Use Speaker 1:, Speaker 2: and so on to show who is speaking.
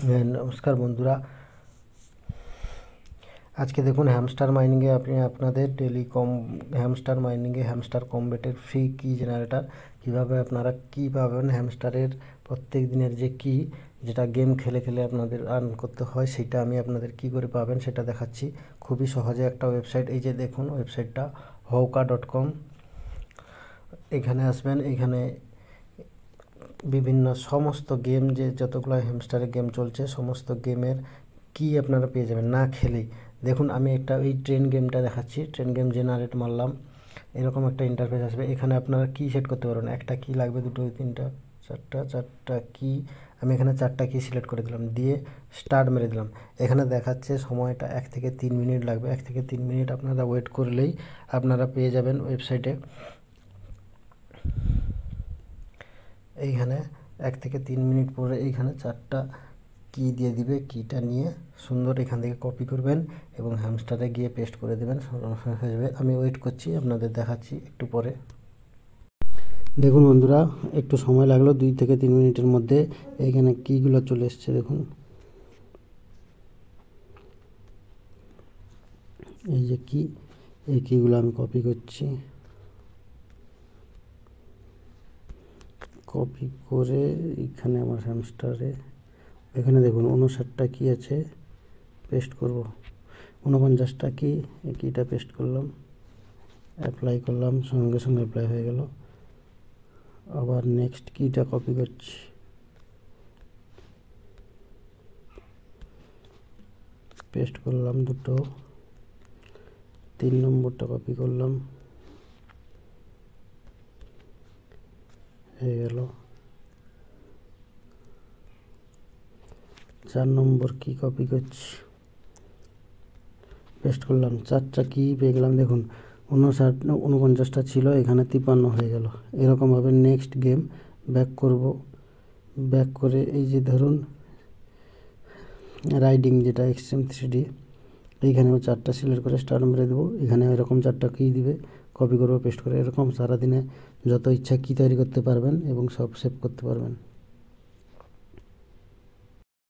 Speaker 1: নমস্কার বন্ধুরা, আজকে দেখুন হ্যামস্টার মাইনিংয়ে আপনি আপনাদের হ্যামস্টার কমবেটের ফ্রি কি জেনারেটর কীভাবে আপনারা কী পাবেন। হ্যামস্টারের প্রত্যেক দিনের যে কি যেটা গেম খেলে খেলে আপনাদের আর্ন করতে হয়, সেটা আমি আপনাদের কি করে পাবেন সেটা দেখাচ্ছি। খুবই সহজে একটা ওয়েবসাইট, এই যে দেখুন ওয়েবসাইটটা howka.com। এখানে আসবেন, এখানে বিভিন্ন সমস্ত গেম যে যতগুলো হ্যামস্টারের গেম চলছে সমস্ত গেমের কি আপনারা পেয়ে যাবেন না খেলেই। দেখুন আমি একটা এই ট্রেন গেমটা দেখাচ্ছি, ট্রেন গেম জেনারেট মারলাম, এরকম একটা ইন্টারফেস আসবে। এখানে আপনারা কি সেট করতে পারবেন, একটা কি লাগবে, দুটো তিনটা চারটা কি, আমি এখানে চারটা কি সিলেক্ট করে দিলাম, দিয়ে স্টার্ট মেরে দিলাম। এখানে দেখাচ্ছে সময়টা 1 থেকে 3 মিনিট লাগবে। 1 থেকে 3 মিনিট আপনারা ওয়েট করলেই আপনারা পেয়ে যাবেন ওয়েবসাইটে। এইখানে 1 থেকে 3 মিনিট পরে এইখানে চারটা কি দিয়ে দিবে, কিটা নিয়ে সুন্দর এখান থেকে কপি করবেন এবং হ্যামস্টারে গিয়ে পেস্ট করে দেবেন, হয়ে যাবে। আমি ওয়েট করছি, আপনাদের দেখাচ্ছি একটু পরে। দেখুন বন্ধুরা, একটু সময় লাগলো, 2 থেকে 3 মিনিটের মধ্যে এইখানে কিগুলো চলে এসছে। দেখুন এই যে কি, এই কিগুলো আমি কপি করছি, কপি করে এখানে আমার হ্যামস্টারে এখানে দেখুন 59টা কি আছে, পেস্ট করব। 49টা কি, এই কিটা পেস্ট করলাম, অ্যাপ্লাই করলাম, সঙ্গে সঙ্গে অ্যাপ্লাই হয়ে গেল। আবার নেক্সট কিটা কপি করছি, পেস্ট করলাম দুটো, 3 নম্বরটা কপি করলাম, হয়ে গেল। 4 নম্বর কি কপি করছি, পেস্ট করলাম, 4টা কি পেয়ে গেলাম। দেখুন 49টা ছিল, এখানে 53 হয়ে গেল। এরকমভাবে নেক্সট গেম ব্যাক করব, ব্যাক করে এই যে ধরুন রাইডিং যেটা এক্সট্রিম 3D, এইখানেও 4টা সিলেক্ট করে স্টার্ট মেরে দেবো। এখানে এরকম 4টা কি দিবে, কপি করবো, পেস্ট করে এরকম সারাদিনে যত ইচ্ছা কি তৈরি করতে পারবেন এবং সব সেভ করতে পারবেন।